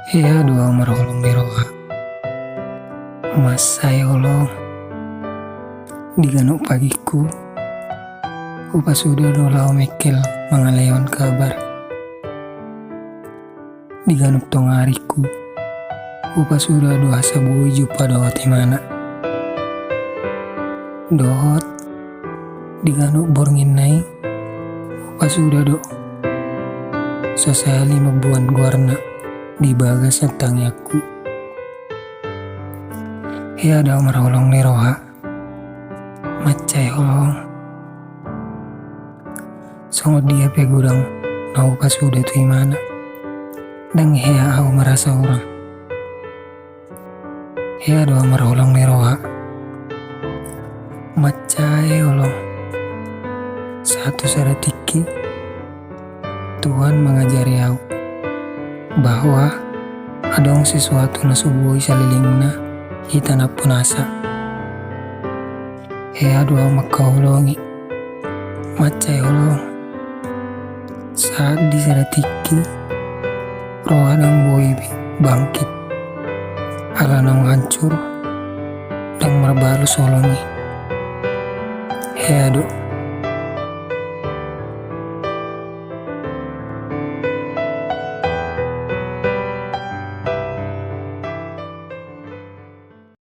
Ya doa marholong miroha Mas saya Holong diganuk pagiku upa sudah dolau mekel mangaleon kabar diganuk tong hariku upa sudah doa sabui jupa doa timana dohot diganuk borngin nai upa sudah do sasali mabuan guarna di bagas tentang yaku. Ya ada marholong miroha macai holong songot dia pe gudang nau pas udah tu imana dang hea au merasa orang. Ya doa marholong miroha macai holong satu saratiki Tuhan mengajari aku bahwa ada sesuatu nasubui salilingna kita napunasa. Hea doa makaholongi macai holong saat disaratiki roh adang boi bangkit ala nang hancur dan Marbalos holongi. Hea doa